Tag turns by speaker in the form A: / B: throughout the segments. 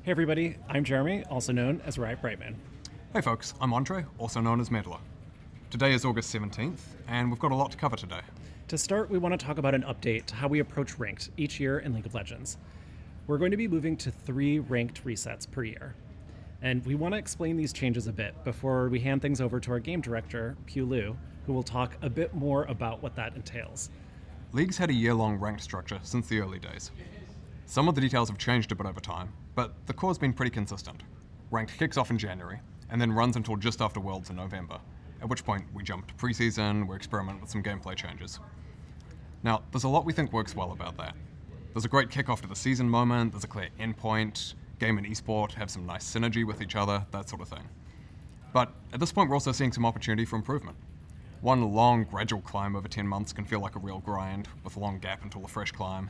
A: Hey everybody, I'm Jeremy, also known as Riot Brightmoon.
B: Hey folks, I'm Andre, also known as Meddler. Today is August 17th, and we've got a lot to cover today.
A: To start, we want to talk about an update to how we approach ranked each year in League of Legends. We're going to be moving to 3 ranked resets per year. And we want to explain these changes a bit before we hand things over to our game director, Pu Lu, who will talk a bit more about what that entails.
B: League's had a year-long ranked structure since the early days. Some of the details have changed a bit over time, but the core's been pretty consistent. Ranked kicks off in January, and then runs until just after Worlds in November, at which point we jump to preseason, we experiment with some gameplay changes. Now, there's a lot we think works well about that. There's a great kickoff to the season moment, there's a clear endpoint, game and esport have some nice synergy with each other, that sort of thing. But at this point we're also seeing some opportunity for improvement. One long, gradual climb over 10 months can feel like a real grind, with a long gap until a fresh climb.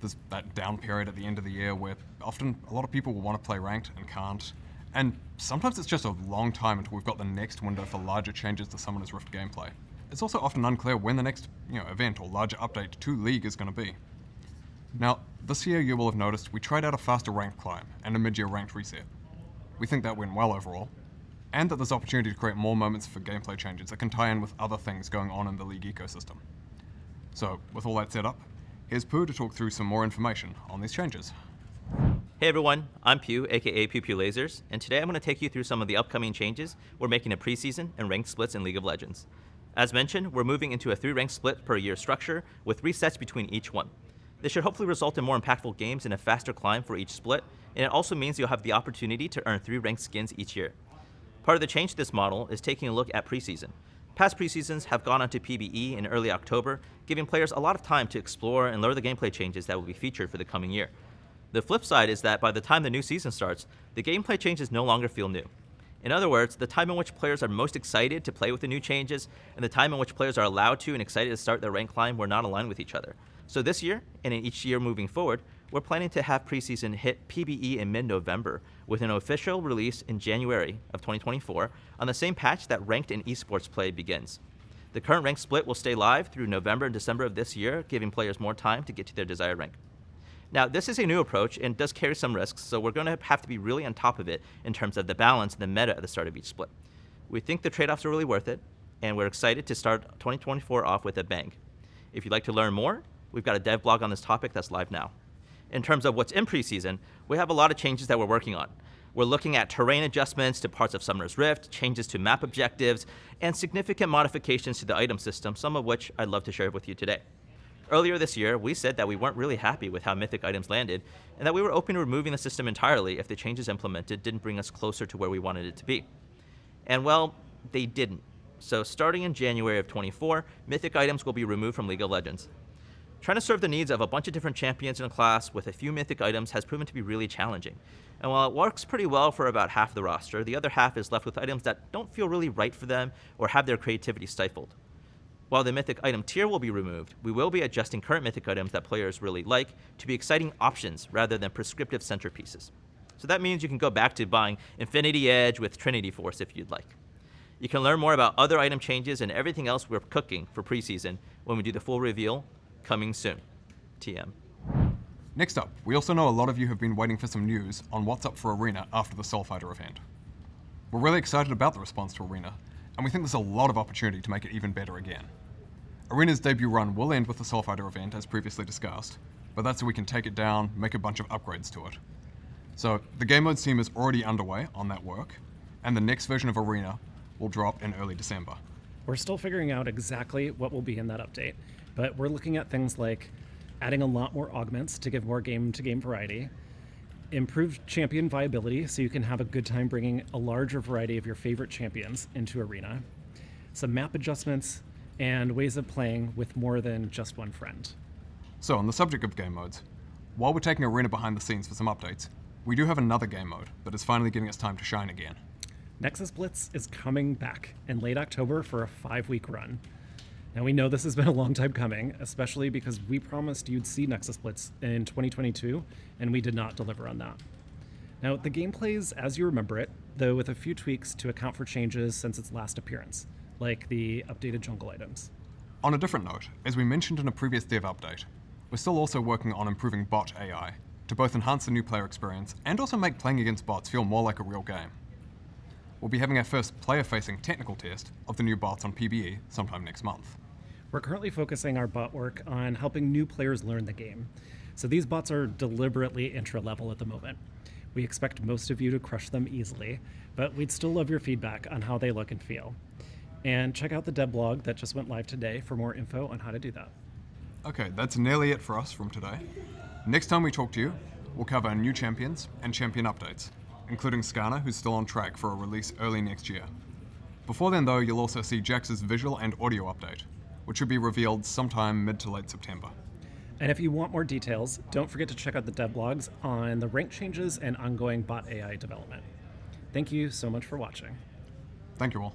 B: There's that down period at the end of the year where often a lot of people will want to play ranked and can't. And sometimes it's just a long time until we've got the next window for larger changes to Summoner's Rift gameplay. It's also often unclear when the next event or larger update to League is going to be. Now, this year you will have noticed we tried out a faster ranked climb and a mid-year ranked reset. We think that went well overall, and that there's opportunity to create more moments for gameplay changes that can tie in with other things going on in the League ecosystem. So, with all that set up, here's Pu to talk through some more information on these changes.
C: Hey everyone, I'm Pu, aka Pupulasers, and today I'm going to take you through some of the upcoming changes we're making to preseason and ranked splits in League of Legends. As mentioned, we're moving into a 3 ranked split per year structure with resets between each one. This should hopefully result in more impactful games and a faster climb for each split, and it also means you'll have the opportunity to earn 3 ranked skins each year. Part of the change to this model is taking a look at preseason. Past preseasons have gone onto PBE in early October, giving players a lot of time to explore and learn the gameplay changes that will be featured for the coming year. The flip side is that by the time the new season starts, the gameplay changes no longer feel new. In other words, the time in which players are most excited to play with the new changes and the time in which players are allowed to and excited to start their rank climb were not aligned with each other. So this year, and in each year moving forward, we're planning to have preseason hit PBE in mid-November with an official release in January of 2024 on the same patch that ranked and esports play begins. The current rank split will stay live through November and December of this year, giving players more time to get to their desired rank. Now, this is a new approach and does carry some risks, so we're going to have to be really on top of it in terms of the balance and the meta at the start of each split. We think the trade-offs are really worth it, and we're excited to start 2024 off with a bang. If you'd like to learn more, we've got a dev blog on this topic that's live now. In terms of what's in preseason, we have a lot of changes that we're working on. We're looking at terrain adjustments to parts of Summoner's Rift, changes to map objectives, and significant modifications to the item system, some of which I'd love to share with you today. Earlier this year, we said that we weren't really happy with how Mythic items landed, and that we were open to removing the system entirely if the changes implemented didn't bring us closer to where we wanted it to be. And well, they didn't. So starting in January of 24, Mythic items will be removed from League of Legends. Trying to serve the needs of a bunch of different champions in a class with a few Mythic items has proven to be really challenging. And while it works pretty well for about half the roster, the other half is left with items that don't feel really right for them or have their creativity stifled. While the Mythic item tier will be removed, we will be adjusting current Mythic items that players really like to be exciting options rather than prescriptive centerpieces. So that means you can go back to buying Infinity Edge with Trinity Force if you'd like. You can learn more about other item changes and everything else we're cooking for preseason when we do the full reveal, coming soon. TM.
B: Next up, we also know a lot of you have been waiting for some news on what's up for Arena after the Soulfighter event. We're really excited about the response to Arena, and we think there's a lot of opportunity to make it even better again. Arena's debut run will end with the Soulfighter event as previously discussed, but that's so we can take it down, make a bunch of upgrades to it. So the game modes team is already underway on that work, and the next version of Arena will drop in early December.
A: We're still figuring out exactly what will be in that update, but we're looking at things like adding a lot more augments to give more game-to-game variety, improved champion viability so you can have a good time bringing a larger variety of your favorite champions into Arena, some map adjustments, and ways of playing with more than just one friend.
B: So on the subject of game modes, while we're taking Arena behind the scenes for some updates, we do have another game mode that is finally giving us time to shine again.
A: Nexus Blitz is coming back in late October for a 5-week run. Now we know this has been a long time coming, especially because we promised you'd see Nexus Blitz in 2022, and we did not deliver on that. Now the game plays as you remember it, though with a few tweaks to account for changes since its last appearance, like the updated jungle items.
B: On a different note, as we mentioned in a previous dev update, we're still also working on improving bot AI to both enhance the new player experience and also make playing against bots feel more like a real game. We'll be having our first player-facing technical test of the new bots on PBE sometime next month.
A: We're currently focusing our bot work on helping new players learn the game. So these bots are deliberately intro-level at the moment. We expect most of you to crush them easily, but we'd still love your feedback on how they look and feel. And check out the dev blog that just went live today for more info on how to do that.
B: Okay, that's nearly it for us from today. Next time we talk to you, we'll cover new champions and champion updates, including Skarner, who's still on track for a release early next year. Before then, though, you'll also see Jax's visual and audio update, which should be revealed sometime mid to late September.
A: And if you want more details, don't forget to check out the dev blogs on the rank changes and ongoing bot AI development. Thank you so much for watching.
B: Thank you all.